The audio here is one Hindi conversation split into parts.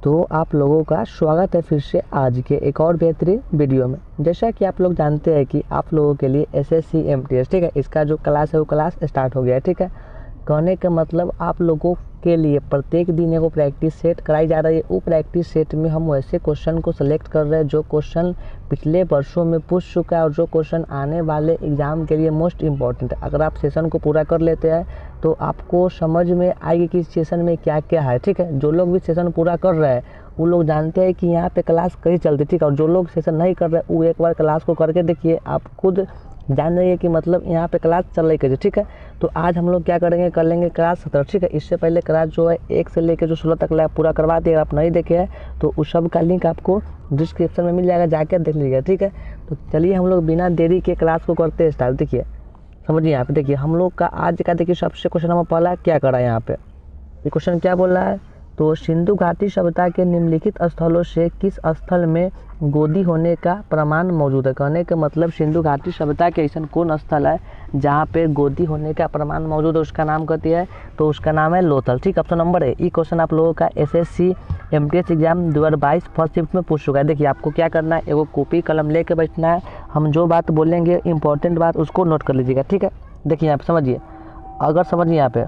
तो आप लोगों का स्वागत है फिर से आज के एक और बेहतरीन वीडियो में। जैसा कि आप लोग जानते हैं कि आप लोगों के लिए एसएससी एमटीएस ठीक है, इसका जो क्लास है वो क्लास स्टार्ट हो गया है। ठीक है, कहने का मतलब आप लोगों के लिए प्रत्येक दिन को प्रैक्टिस सेट कराई जा रही है। वो प्रैक्टिस सेट में हम वैसे क्वेश्चन को सिलेक्ट कर रहे हैं जो क्वेश्चन पिछले वर्षों में पूछ चुका है और जो क्वेश्चन आने वाले एग्ज़ाम के लिए मोस्ट इम्पॉर्टेंट है। अगर आप सेशन को पूरा कर लेते हैं तो आपको समझ में आएगी कि सेशन में क्या क्या है। ठीक है, जो लोग भी सेशन पूरा कर रहे हैं वो लोग जानते हैं कि यहाँ पे क्लास कैसे चलती है। ठीक है, और जो लोग सेशन नहीं कर रहे वो एक बार क्लास को करके देखिए, आप खुद जान रही है कि मतलब यहाँ पे क्लास चल रही कैसे। ठीक है, तो आज हम लोग क्या करेंगे, कर लेंगे क्लास 17। ठीक है, इससे पहले क्लास जो है 1 से लेकर जो 16 तक पूरा करवा दिए। अगर आप नहीं देखे हैं तो उस सब का लिंक आपको डिस्क्रिप्शन में मिल जाएगा, जाकर देख लीजिएगा। ठीक है, तो चलिए हम लोग बिना देरी के क्लास को करते हैं स्टार्ट। देखिए समझिए, यहाँ पे देखिए हम लोग का आज का देखिए सबसे क्वेश्चन नंबर पहला क्या करा है। यहाँ पे ये क्वेश्चन क्या बोल रहा है, तो सिंधु घाटी सभ्यता के निम्नलिखित स्थलों से किस स्थल में गोदी होने का प्रमाण मौजूद है। कहने का मतलब सिंधु घाटी सभ्यता के ऐसा कौन स्थल है जहाँ पे गोदी होने का प्रमाण मौजूद है, उसका नाम कहती है, तो उसका नाम है लोथल। ठीक, ऑप्शन नंबर है। ये क्वेश्चन आप लोगों का SSC MTS exam 2022 first shift में पूछ चुका है। देखिए आपको क्या करना है, एगो कॉपी कलम लेके बैठना है। हम जो बात बोलेंगे इंपॉर्टेंट बात उसको नोट कर लीजिएगा। ठीक है, देखिए यहाँ पे समझिए, अगर समझिए यहाँ पे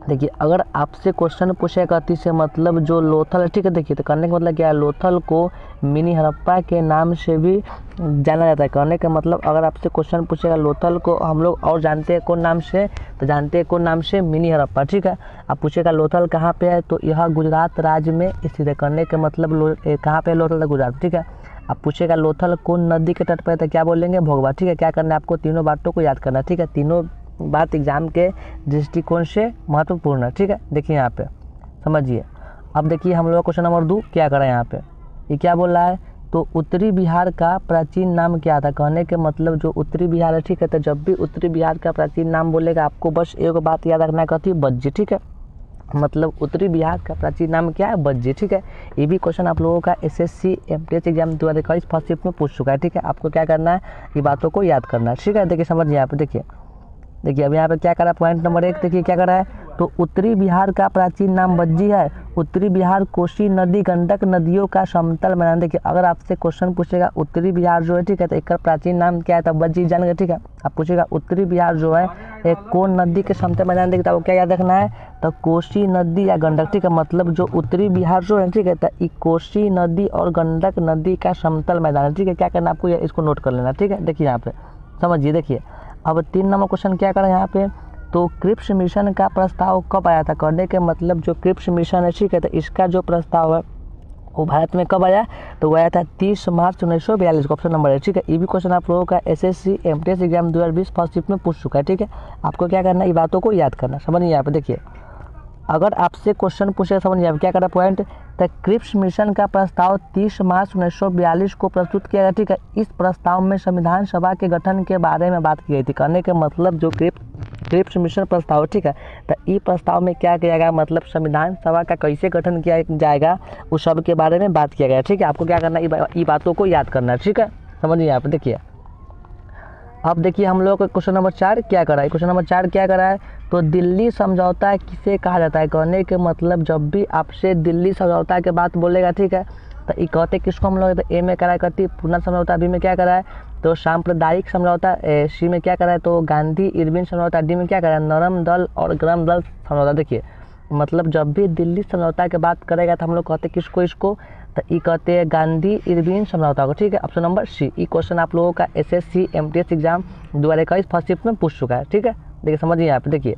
देखिए, अगर आपसे क्वेश्चन पूछे गति से मतलब जो लोथल है। ठीक है, देखिए तो करने का मतलब क्या है, लोथल को मिनी हड़प्पा के नाम से भी जाना जाता है। कहने का मतलब अगर आपसे क्वेश्चन पूछेगा लोथल को हम लोग और जानते हैं कौन नाम से, तो जानते हैं कौन नाम से, मिनी हड़प्पा। ठीक है, आप पूछेगा लोथल कहाँ पे है, तो यह गुजरात राज्य में स्थित है। करने का मतलब कहाँ पे लोथल है, गुजरात। ठीक है, आप पूछेगा लोथल कौन नदी के तट पर है, तो क्या बोलेंगे, भोगवा। ठीक है, क्या करना है आपको, तीनों बातों को याद करना है। ठीक है, तीनों बात एग्जाम के दृष्टिकोण से महत्वपूर्ण है। ठीक है, देखिए यहाँ पे समझिए। अब देखिए हम लोग क्वेश्चन नंबर 2 क्या करा यहाँ पे, ये क्या बोल रहा है, तो उत्तरी बिहार का प्राचीन नाम क्या था। कहने के मतलब जो उत्तरी बिहार है, ठीक है, तो जब भी उत्तरी बिहार का प्राचीन नाम बोलेगा आपको बस एक बात याद रखना, कहती है बज्जी। ठीक है, मतलब उत्तरी बिहार का प्राचीन नाम क्या है, बज्जी। ठीक है, ये भी क्वेश्चन आप लोगों का SSC MTS exam 2021 first shift में पूछ चुका है। ठीक है, आपको क्या करना है, ये बातों को याद करना है। ठीक है, देखिए समझिए यहाँ पे देखिए अब यहाँ पे क्या करा, पॉइंट नंबर 1 देखिए क्या करा है, तो उत्तरी बिहार का प्राचीन नाम बज्जी है। उत्तरी बिहार कोसी नदी गंडक नदियों का समतल मैदान। देखिए अगर आपसे क्वेश्चन पूछेगा उत्तरी बिहार जो है, ठीक है, तो एक प्राचीन नाम क्या है, तब बज्जी जान गए। ठीक है, आप पूछेगा उत्तरी बिहार जो है एक कौन नदी के समतल मैदान, देखिए तो क्या याद रखना है, तो कोसी नदी या गंडक। ठीक है, मतलब जो उत्तरी बिहार जो है, ठीक है, तो कोसी नदी और गंडक नदी का समतल मैदान है। ठीक है, क्या करना आपको, इसको नोट कर लेना। ठीक है, देखिए यहाँ पे समझिए। देखिए अब 3 नंबर क्वेश्चन क्या करें यहाँ पे, तो क्रिप्स मिशन का प्रस्ताव कब आया था। करने के मतलब जो क्रिप्स मिशन है, ठीक है, तो इसका जो प्रस्ताव है वो भारत में कब आया, तो वो आया था 30 मार्च 1942 को, ऑप्शन नंबर है। ठीक है, ये भी क्वेश्चन आप लोगों का SSC MTS exam 2020 first shift में पूछ चुका है। ठीक है, आपको क्या करना है, ये बातों को याद करना। समझिए यहाँ पे देखिए, अगर आपसे क्वेश्चन पूछे समझिए आप क्या करा पॉइंट, तो क्रिप्स मिशन का प्रस्ताव 30 मार्च 1942 को प्रस्तुत किया गया। ठीक है, इस प्रस्ताव में संविधान सभा के गठन के बारे में बात की गई थी। कहने के मतलब जो क्रिप्स मिशन प्रस्ताव, ठीक है, तो इस प्रस्ताव में क्या किया गया, मतलब संविधान सभा का कैसे गठन किया जाएगा उस सब के बारे में बात किया गया। ठीक है, आपको क्या करना है, ये बातों को याद करना है। ठीक है, समझिए यहाँ पे देखिए। अब देखिए हम लोग क्वेश्चन नंबर 4 क्या करा है, क्वेश्चन नंबर 4 क्या करा है, तो दिल्ली समझौता किसे कहा जाता है। कहने के मतलब जब भी आपसे दिल्ली समझौता के बात बोलेगा, ठीक है, तो ये कहते किसको हम लोग, तो ए में करा करती पूर्णा समझौता, बी में क्या करा है, तो सांप्रदायिक समझौता, सी में क्या करा है, तो गांधी इरविन समझौता, डी में क्या करा है, नरम दल और गरम दल समझौता। देखिए मतलब जब भी दिल्ली समझौता की बात करेगा तो हम लोग कहते किसको, इसको, तो ये कहते हैं गांधी इरविन समझौता को। ठीक है, ऑप्शन नंबर सी। ये क्वेश्चन आप लोगों का SSC MTS exam 2021 first shift में पूछ चुका है। ठीक है, देखिए समझिए यहाँ पे देखिए।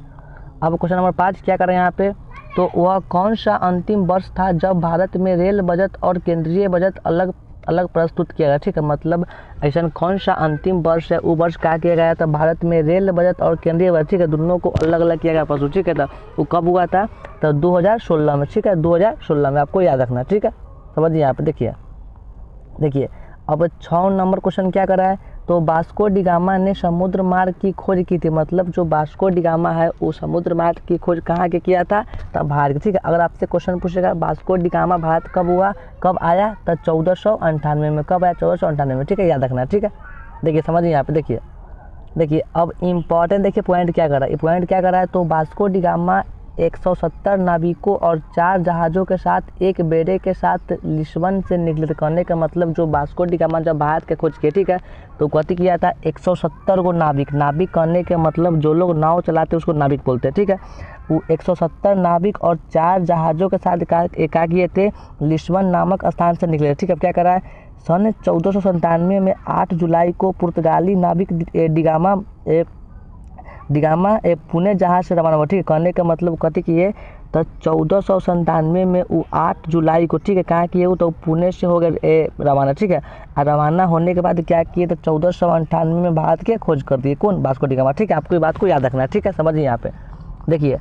अब क्वेश्चन नंबर 5 क्या करें यहाँ पे, तो वह कौन सा अंतिम वर्ष था जब भारत में रेल बजट और केंद्रीय बजट अलग अलग प्रस्तुत किया गया। ठीक है, मतलब ऐसा कौन सा अंतिम वर्ष है, वो वर्ष क्या किया गया था, भारत में रेल बजट और केंद्रीय बजट, ठीक है, दोनों को अलग अलग किया गया प्रस्तुत। ठीक है, तो वो कब हुआ था, तो 2016 में। ठीक है, 2016 में आपको याद रखना। ठीक है, समझिए यहाँ पे देखिए अब 6 नंबर क्वेश्चन क्या करा है, तो वास्को डी गामा ने समुद्र मार्ग की खोज की थी। मतलब जो वास्को डी गामा है वो समुद्र मार्ग की खोज कहाँ के किया था, तब भारत। ठीक है, अगर आपसे क्वेश्चन पूछेगा वास्को डी गामा भारत कब हुआ, कब आया, तो 1498 में। कब आया, 1498 में। ठीक है, याद रखना। ठीक है, देखिए समझिए यहाँ पे देखिए अब इम्पॉर्टेंट देखिए पॉइंट क्या करा है, ये पॉइंट क्या करा है, तो वास्को डी गामा 170 नाविकों और 4 जहाज़ों के साथ एक बेड़े के साथ लिस्बन से निकले थे। कहने का मतलब जो वास्को डी गामा जब भारत के खोज किए, ठीक है, तो कथी किया था 170 को नाविक। नाविक कहने के मतलब जो लोग नाव चलाते उसको नाविक बोलते हैं, ठीक है। वो 170 नाविक और 4 जहाज़ों के साथ क्या किए थे, लिस्बन नामक स्थान से निकले, ठीक है। क्या करा है, सन 1497 में 8 जुलाई को पुर्तगाली नाविक डिगामा पुणे जहाज से रवाना हुआ, ठीक है। कहने का मतलब कथी किए, तो 1497 में वो 8 जुलाई को, ठीक है, कहाँ किए वो, तो पुणे से हो गए रवाना, ठीक है। और रवाना होने के बाद क्या किए, तो 1498 में भारत के खोज कर दिए, कौन, वास्को डी गामा, ठीक है। आपको ये बात को याद रखना है, ठीक है, समझिए यहाँ पे। देखिए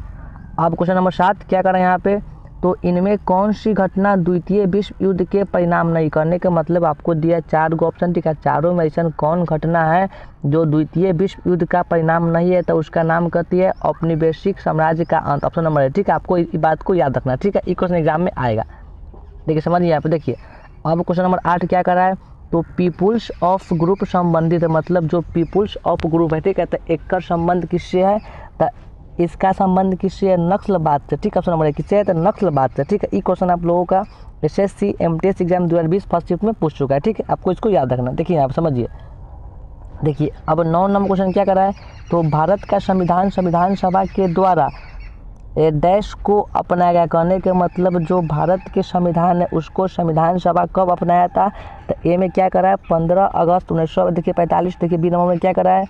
अब क्वेश्चन नंबर 7 क्या करें यहाँ पे, तो इनमें कौन सी घटना द्वितीय विश्व युद्ध के परिणाम नहीं। करने का मतलब आपको दिया 4 गो ऑप्शन, ठीक है। चारों में ऐसा कौन घटना है जो द्वितीय विश्व युद्ध का परिणाम नहीं है, तो उसका नाम कहती है औपनिवेशिक साम्राज्य का अंत, ऑप्शन नंबर है, ठीक है। आपको इस बात को याद रखना, ठीक है, ये क्वेश्चन एग्जाम में आएगा। देखिए समझिए यहाँ पे। देखिए अब क्वेश्चन नंबर 8 क्या कर रहा है, तो पीपुल्स ऑफ ग्रुप संबंधित है, मतलब जो पीपुल्स ऑफ ग्रुप है, ठीक है, तो एक का संबंध किससे है, तो इसका संबंध किससे है, नक्सलवाद से, ठीक है। ऑप्शन नंबर 1 किससे है, तो नक्सलवाद से, ठीक है। ये क्वेश्चन आप लोगों का SSC MTS exam 2020 first shift में पूछ चुका है, ठीक है, आपको इसको याद रखना। देखिए आप समझिए। देखिए अब 9 नंबर क्वेश्चन क्या कर रहा है, तो भारत का संविधान सभा के द्वारा डैश को अपनाया गया। कहने के मतलब जो भारत के संविधान है उसको संविधान सभा कब अपनाया था, तो ए में क्या करा है, 15 अगस्त 1945। देखिए बी नंबर में क्या करा है,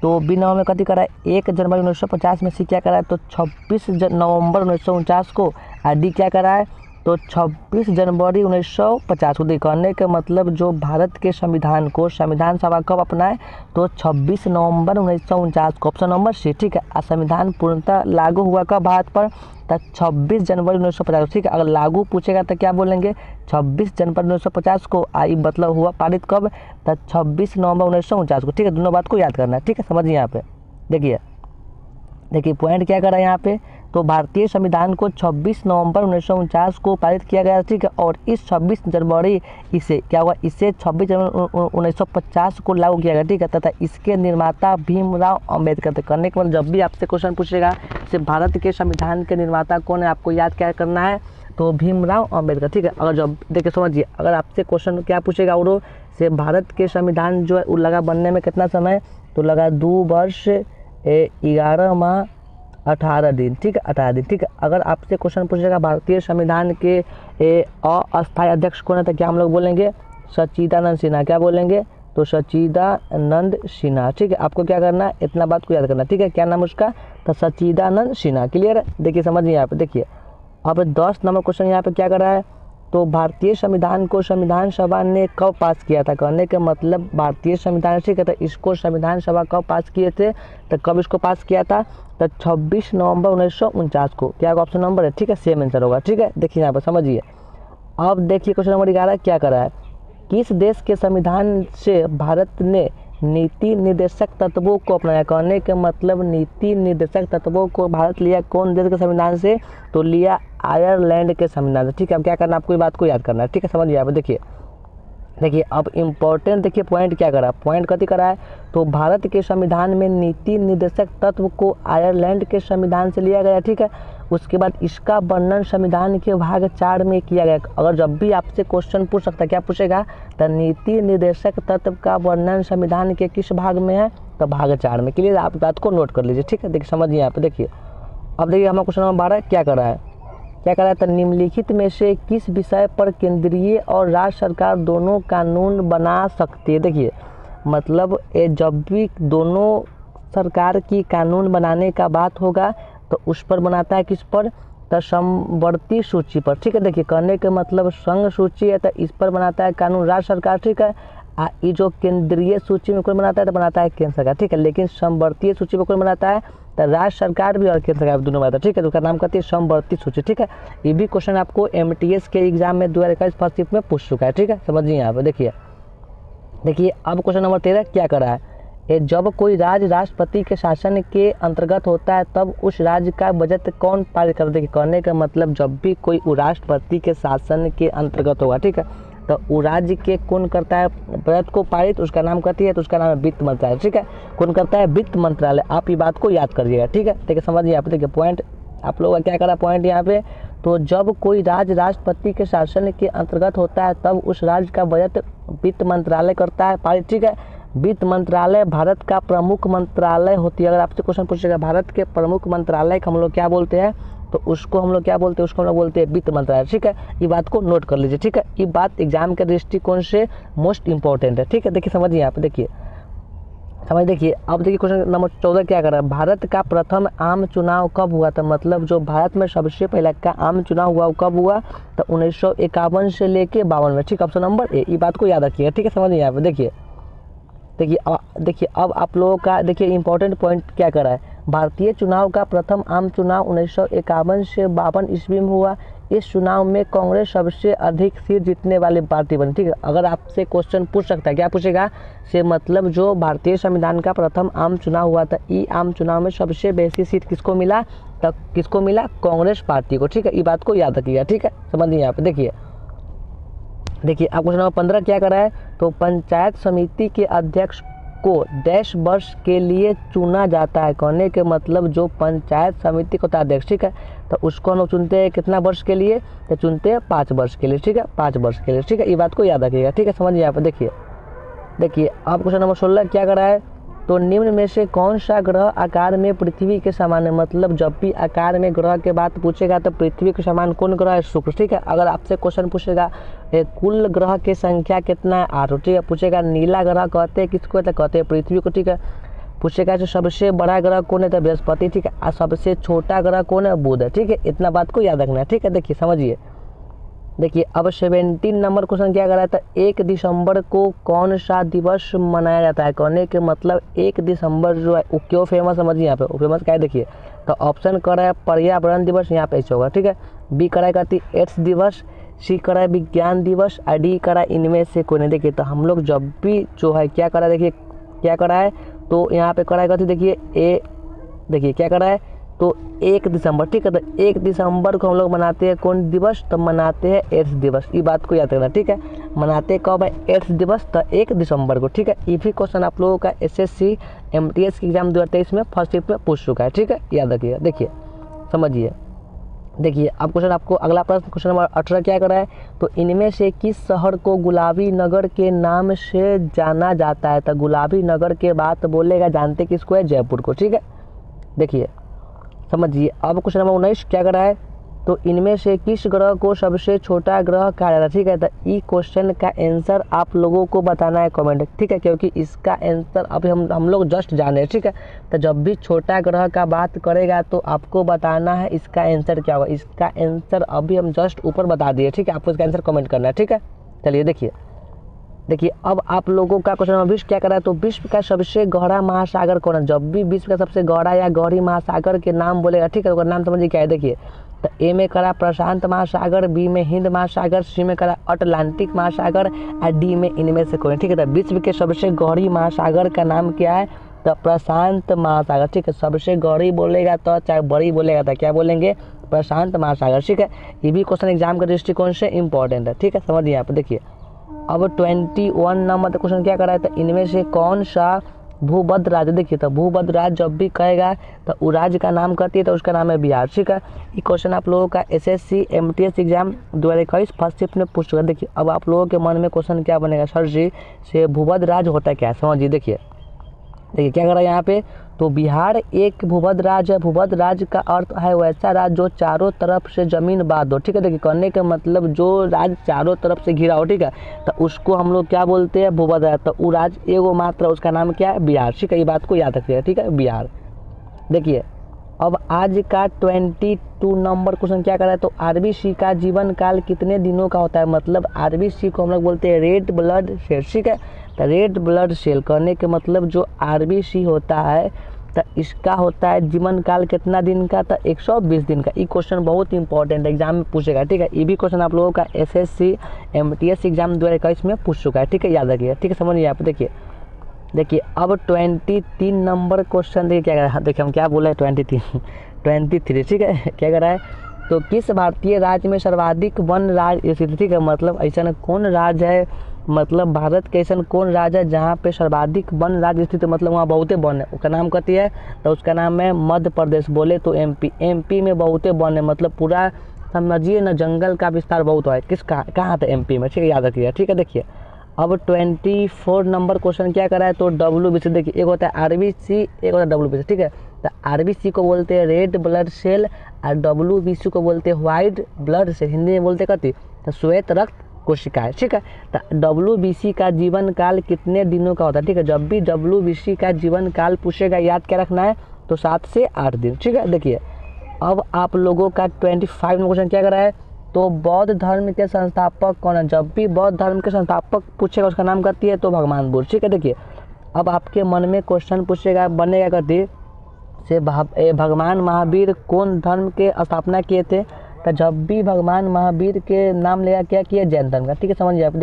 तो बी नंबर में कथी करा है, 1 जनवरी 1950 में। सी क्या करा है, तो 26 नवंबर 1949 को। और डी क्या करा है, तो 26 जनवरी 1950 को। कहने का मतलब जो भारत के संविधान को संविधान सभा कब अपनाए, तो 26 नवंबर 1949 को, ऑप्शन नंबर सी, ठीक है। संविधान पूर्णतः लागू हुआ कब भारत पर, तो 26 जनवरी 1950, ठीक है। अगर लागू पूछेगा तो क्या बोलेंगे, 26 जनवरी 1950 को। आई मतलब हुआ पारित कब, तो 26 नवंबर 1949 को, ठीक है। दोनों बात को याद करना है, ठीक है, समझिए यहाँ पे। देखिए पॉइंट क्या करा है यहाँ पे, तो भारतीय संविधान को 26 नवंबर 1949 को पारित किया गया, ठीक है। और इस 26 जनवरी इसे क्या हुआ, इसे 26 जनवरी 1950 को लागू किया गया, ठीक है। तथा इसके निर्माता भीमराव अम्बेडकर थे। करने के मतलब जब भी आपसे क्वेश्चन पूछेगा से भारत के संविधान के निर्माता कौन है, आपको याद क्या करना है, तो भीमराव अम्बेडकर, ठीक है। अगर जब देखिए समझिए, अगर आपसे क्वेश्चन क्या पूछेगा और से भारत के संविधान जो है वो लगा बनने में कितना समय, तो लगा 2 वर्ष 11 माह 18 दिन, ठीक है, 18 दिन, ठीक है। अगर आपसे क्वेश्चन पूछेगा भारतीय संविधान के अस्थायी अध्यक्ष कौन है, तो क्या हम लोग बोलेंगे, सच्चिदानंद सिन्हा। क्या बोलेंगे, तो सच्चिदानंद सिन्हा, ठीक है। आपको क्या करना है, इतना बात को याद करना, ठीक है। क्या नाम उसका, तो सच्चिदानंद सिन्हा। क्लियर है। देखिए समझिए यहाँ पे। देखिए अब 10 नंबर क्वेश्चन यहाँ पे क्या कर रहा है, तो भारतीय संविधान को संविधान सभा ने कब पास किया था। कहने का मतलब भारतीय संविधान, ठीक है, तो इसको संविधान सभा कब पास किए थे, तो कब इसको पास किया था, तो 26 नवंबर 1949 को। क्या ऑप्शन नंबर है, ठीक है, सेम आंसर होगा, ठीक है। देखिए यहाँ पर समझिए। अब देखिए क्वेश्चन नंबर 11 क्या कर रहा है, किस देश के संविधान से भारत ने नीति निर्देशक तत्वों को अपनाया। कहने के मतलब नीति निर्देशक तत्वों को भारत लिया कौन देश के संविधान से, तो लिया आयरलैंड के संविधान से, ठीक है। अब क्या करना, आपको ये बात को याद करना है, ठीक है, समझिए यहाँ पे। देखिए अब इम्पोर्टेंट देखिए पॉइंट क्या करा, पॉइंट कथी करा है, तो भारत के संविधान में नीति निर्देशक तत्व को आयरलैंड के संविधान से लिया गया, ठीक है। उसके बाद इसका वर्णन संविधान के भाग 4 में किया गया। अगर जब भी आपसे क्वेश्चन पूछ सकता है, क्या पूछेगा, तो नीति निर्देशक तत्व का वर्णन संविधान के किस भाग में है, तो भाग 4 में। क्लियर, आप बात को नोट कर लीजिए, ठीक है। देखिए समझिए यहाँ पे। देखिए अब देखिए हमारा क्वेश्चन नंबर 12 क्या कर रहा है, तो निम्नलिखित में से किस विषय पर केंद्रीय और राज्य सरकार दोनों कानून बना सकती है। देखिए मतलब जब भी दोनों सरकार की कानून बनाने का बात होगा तो उस पर बनाता है, किस पर, तो समवर्ती सूची पर, ठीक है। देखिए कहने के मतलब संघ सूची है तो इस पर बनाता है कानून राज्य सरकार, ठीक है। ये जो केंद्रीय सूची में कौन बनाता है, तो बनाता है केंद्र सरकार, ठीक है। लेकिन समवर्तीय सूची में कौन बनाता है, तो राज्य सरकार भी और केंद्र सरकार दोनों बनाता है, ठीक है। तो उसका नाम कहती है समवर्ती सूची, ठीक है। ये भी क्वेश्चन आपको MTS के एग्जाम में 2021 फर्स्ट शिफ्ट में पूछ चुका है, ठीक है, समझिए यहाँ पे। देखिए अब क्वेश्चन नंबर 13 क्या कर रहा है, जब कोई राज्य राष्ट्रपति के शासन के अंतर्गत होता है तब उस राज्य का बजट कौन पारित कर देगा। कहने का मतलब जब भी कोई राष्ट्रपति के शासन के अंतर्गत होगा, ठीक है, तो वो राज्य के कौन करता है बजट को पारित, उसका नाम कहती है, तो उसका नाम है वित्त मंत्रालय, ठीक है। कौन करता है, वित्त मंत्रालय। आप ये बात को याद करिएगा, ठीक है। देखिए समझिए आप। देखिए पॉइंट आप लोगों का क्या करा पॉइंट यहाँ पे, तो जब कोई राज्य राष्ट्रपति के शासन के अंतर्गत होता है तब उस राज्य का बजट वित्त मंत्रालय करता है पारित, ठीक है। वित्त मंत्रालय भारत का प्रमुख मंत्रालय होती है। अगर आपसे क्वेश्चन पूछेगा भारत के प्रमुख मंत्रालय को हम लोग क्या बोलते हैं, तो उसको हम लोग क्या बोलते हैं, उसको हम लोग बोलते हैं वित्त मंत्रालय, ठीक है। ये बात को नोट कर लीजिए, ठीक है। ये बात एग्जाम के दृष्टिकोण से मोस्ट इंपॉर्टेंट है, ठीक है। देखिए समझिए यहाँ पे, देखिए समझ, देखिए अब देखिए क्वेश्चन नंबर 14 क्या कर रहा है, भारत का प्रथम आम चुनाव कब हुआ था, मतलब जो भारत में सबसे पहले का आम चुनाव हुआ वो कब हुआ, तो 1951 से लेके 52 में, ठीक। ऑप्शन नंबर ए, ये बात को याद रखिएगा, ठीक है। समझिए यहाँ पे, देखिए देखिए अब आप लोगों का देखिए इंपॉर्टेंट पॉइंट क्या कर रहा है, भारतीय चुनाव का प्रथम आम चुनाव 1951 से 52 ईस्वी में हुआ। इस चुनाव में कांग्रेस सबसे अधिक सीट जीतने वाली पार्टी बनी, ठीक है। अगर आपसे क्वेश्चन पूछ सकता है, क्या पूछेगा से, मतलब जो भारतीय संविधान का प्रथम आम चुनाव हुआ था, ई आम चुनाव में सबसे बेसी सीट किसको मिला, तब किसको मिला, कांग्रेस पार्टी को, ठीक है। ये बात को याद रखिएगा, ठीक है। समझिए यहाँ पे, देखिए आप क्वेश्चन नंबर 15 क्या कर रहा है, तो पंचायत समिति के अध्यक्ष को डैश वर्ष के लिए चुना जाता है, कहने के मतलब जो पंचायत समिति को अध्यक्ष, ठीक है, तो उसको हम लोग चुनते हैं कितना वर्ष के लिए, तो चुनते हैं 5 वर्ष के लिए, ठीक है, 5 वर्ष के लिए, ठीक है। ये बात को याद रखिएगा, ठीक है। समझिए यहाँ पर, देखिए आप क्वेश्चन नंबर 16 क्या कर रहा है, तो निम्न में से कौन सा ग्रह आकार में पृथ्वी के समान है, मतलब जब भी आकार में ग्रह के बात पूछेगा तो पृथ्वी के समान कौन ग्रह है, शुक्र, ठीक है। अगर आपसे क्वेश्चन पूछेगा कुल ग्रह की संख्या कितना है, 8, ठीक है। पूछेगा नीला ग्रह कहते हैं किसको, तो कहते हैं पृथ्वी को, ठीक है। पूछेगा जो सबसे बड़ा ग्रह कौन है, तो बृहस्पति, ठीक है। और सबसे छोटा ग्रह कौन है, बुध है, ठीक है। इतना बात को याद रखना है, ठीक है। देखिए समझिए, देखिए अब 17 नंबर क्वेश्चन क्या कर रहा था, 1 दिसंबर को कौन सा दिवस मनाया जाता है, कहने के मतलब 1 दिसंबर जो है वो क्यों फेमस, समझिए यहाँ पे वो फेमस क्या है, देखिए तो ऑप्शन कर रहा है पर्यावरण दिवस, यहाँ पे ऐसे होगा, ठीक है। बी कराए कहती एड्स दिवस, सी कराए विज्ञान दिवस, और डी कराए इनमें से कोई नहीं। देखिए तो हम लोग जब भी जो है क्या करा, देखिए क्या करा है, तो यहाँ पे कराए कहती, देखिए ए, देखिए क्या करा है, तो 1 दिसंबर, ठीक है। तो 1 दिसंबर को हम लोग मनाते हैं कौन दिवस, तो मनाते हैं एड्स दिवस, ये बात को याद रखना, ठीक है। मनाते कब है, एड्स दिवस, तो 1 दिसंबर को, ठीक है। ये भी क्वेश्चन आप लोगों का SSC MTS की एग्जाम 2023 में फर्स्ट शिफ्ट में पूछ चुका है, ठीक है, याद रखिएगा। देखिए समझिए, देखिए अब क्वेश्चन आपको अगला प्रश्न क्वेश्चन नंबर 18 क्या कर रहा है, तो इनमें से किस शहर को गुलाबी नगर के नाम से जाना जाता है, तो गुलाबी नगर के बात बोलेगा जानते किसको है, जयपुर को, ठीक है। देखिए समझिए अब क्वेश्चन नंबर 19 क्या कर रहा है, तो इनमें से किस ग्रह को सबसे छोटा ग्रह कहा जाता है, ठीक है। तो ई क्वेश्चन का आंसर आप लोगों को बताना है कमेंट, ठीक है, क्योंकि इसका आंसर अभी हम लोग जस्ट जाने, ठीक है। तो जब भी छोटा ग्रह का बात करेगा तो आपको बताना है इसका आंसर क्या होगा, इसका आंसर अभी हम जस्ट ऊपर बता दिए, ठीक है। आपको इसका आंसर कमेंट करना है, ठीक है। चलिए देखिए अब आप लोगों का क्वेश्चन नंबर 20 क्या कर रहा है, तो विश्व का सबसे गहरा महासागर कौन है, जब भी विश्व का सबसे गहरा या गहरी महासागर के नाम बोलेगा, ठीक है, उसका नाम समझिए क्या है। देखिए तो ए में करा प्रशांत महासागर, बी में हिंद महासागर, सी में करा अटलांटिक महासागर, और डी में इनमें से कोई, ठीक है। तो विश्व के सबसे गहरी महासागर का नाम क्या है, तो प्रशांत महासागर, ठीक है। सबसे गहरी बोलेगा तो चाहे बड़ी बोलेगा तो क्या बोलेंगे, प्रशांत महासागर, ठीक है। ये भी क्वेश्चन एग्जाम के दृष्टिकोण से इंपॉर्टेंट है, ठीक है। समझिए यहाँ पर, देखिए अब 21 नंबर क्वेश्चन क्या कर रहा है, तो इनमें से कौन सा भूभद्र राज्य, देखिए तो भूभद्र राज्य जब भी कहेगा तो वो राज्य का नाम कहती है, तो उसका नाम है बिहार, ठीक है। ये क्वेश्चन आप लोगों का SSC MTS exam 2021 first shift में पूछ चुका है। देखिए अब आप लोगों के मन में क्वेश्चन क्या बनेगा, सर जी से भूभद्र राज्य होता है क्या, समझिए। देखिए क्या कर रहा है यहाँ पे, तो बिहार एक भूभद्र राज्य है। भूभद्र राज्य का अर्थ है वैसा राज्य जो चारों तरफ से जमीन बांध हो, ठीक है। देखिए कहने का मतलब जो राज्य चारों तरफ से घिरा हो, ठीक है, तो उसको हम लोग क्या बोलते हैं, भूभद्र राज्य। तो वो राज्य एगो मात्र, उसका नाम क्या है, बिहार, ठीक है। ये बात को याद रखिएगा, ठीक है, बिहार। देखिए अब आज का 22 नंबर क्वेश्चन क्या कर रहा है, तो RBC का जीवन काल कितने दिनों का होता है, मतलब RBC को हम लोग बोलते हैं रेड ब्लड सेल, ठीक है। तो रेड ब्लड सेल करने के मतलब जो RBC होता है तो इसका होता है जीवन काल कितना दिन का, तो 120 दिन का। ये क्वेश्चन बहुत इंपॉर्टेंट एग्जाम में पूछेगा, ठीक है। ये भी क्वेश्चन आप लोगों का SSC MTS एग्जाम 2021 में पूछ चुका है, ठीक है, याद रखिएगा, ठीक है। समझिए यहाँ पे, देखिए अब 23 नंबर क्वेश्चन देखिए क्या कर रहा है, देखिए हम क्या बोले हैं 23, ठीक है। क्या कर रहा है, तो किस भारतीय राज्य में सर्वाधिक वन राज्य स्थित, ठीक है, मतलब ऐसा कौन राज्य है मतलब भारत के ऐसा कौन राज्य है जहाँ पे सर्वाधिक वन राज्य स्थित, मतलब वहाँ बहुते वन है, उसका नाम कहती है तो उसका नाम है मध्य प्रदेश। बोले तो एमपी में बहुते वन है, मतलब पूरा समझिए ना जंगल का विस्तार बहुत है। कहाँ था एमपी में, ठीक है, याद रखिए, ठीक है। देखिए अब 24 नंबर क्वेश्चन क्या करा है, तो WBC देखिए, एक होता है RBC, एक होता है WBC, ठीक है। तो RBC को बोलते हैं रेड ब्लड सेल और WBC को बोलते हैं व्हाइट ब्लड सेल, हिंदी में बोलते कथी, तो श्वेत रक्त कोशिकाएं, ठीक है। तो WBC का जीवन काल कितने दिनों का होता है, ठीक है। जब भी WBC का जीवन काल पूछेगा याद क्या रखना है, तो 7 से 8 दिन, ठीक है। देखिए अब आप लोगों का 25 नंबर क्वेश्चन क्या करा है, तो बौद्ध धर्म के संस्थापक कौन है। जब भी बौद्ध धर्म के संस्थापक पूछेगा उसका नाम करती है तो भगवान बुद्ध, ठीक है। देखिए अब आपके मन में क्वेश्चन पूछेगा बनेगा करती से भगवान महावीर कौन धर्म के स्थापना किए थे, तो जब भी भगवान महावीर के नाम लिया क्या किया, जैन धर्म का, ठीक है। समझिए आप,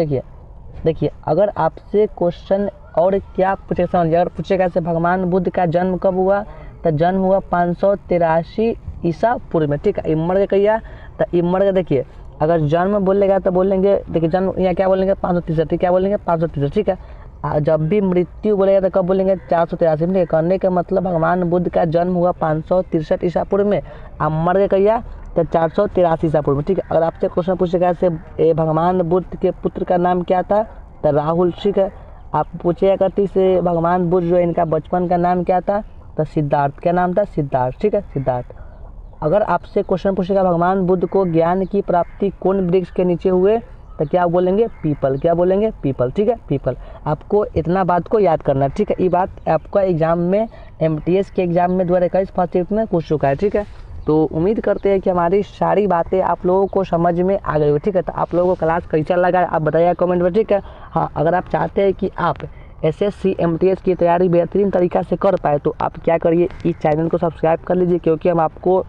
देखिए अगर आपसे क्वेश्चन और क्या पूछेगा, समझिए अगर पूछेगा से भगवान बुद्ध का जन्म कब हुआ, तो जन्म हुआ 583 ईसा पूर्व में, ठीक है। इमर का कहिया, तो इमर का देखिए अगर जन्म बोलेगा तो बोलेंगे, देखिए जन्म यहाँ क्या बोलेंगे 563, क्या बोलेंगे 563, ठीक है। जब भी मृत्यु बोलेगा तो कब बोलेंगे 483, ठीक है। करने का मतलब भगवान बुद्ध का जन्म हुआ 563 ईसा पूर्व में, मर के कहिया तो 483 ईसा पूर्व में, ठीक है। अगर आपसे क्वेश्चन पूछेगा से भगवान बुद्ध के पुत्र का नाम क्या था, तो राहुल, ठीक है। आप पूछेगा करती से भगवान बुद्ध जो इनका बचपन का नाम क्या था, तो सिद्धार्थ, क्या नाम था, सिद्धार्थ, ठीक है, सिद्धार्थ। अगर आपसे क्वेश्चन पूछेगा भगवान बुद्ध को ज्ञान की प्राप्ति कौन वृक्ष के नीचे हुए, तो क्या बोलेंगे पीपल, क्या बोलेंगे पीपल, ठीक है, पीपल। आपको इतना बात को याद करना है, ठीक है। ये बात आपका एग्जाम में MTS के एग्जाम में 2021 फर्स्ट शिफ्ट में पूछ चुका है, ठीक है। तो उम्मीद करते हैं कि हमारी सारी बातें आप लोगों को समझ में आ गई हो, ठीक है। तो आप लोगों को क्लास कैसा लगा आप बताइए कमेंट में, ठीक है। हाँ अगर आप चाहते हैं कि आप SSC MTS की तैयारी बेहतरीन तरीका से कर पाए तो आप क्या करिए, इस चैनल को सब्सक्राइब कर लीजिए, क्योंकि हम आपको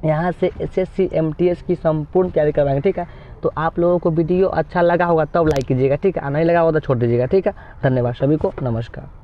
यहाँ से SSC MTS की संपूर्ण तैयारी करवाएंगे, ठीक है। तो आप लोगों को वीडियो अच्छा लगा होगा तब लाइक कीजिएगा, ठीक है, नहीं लगा होगा तो छोड़ दीजिएगा, ठीक है। धन्यवाद सभी को, नमस्कार।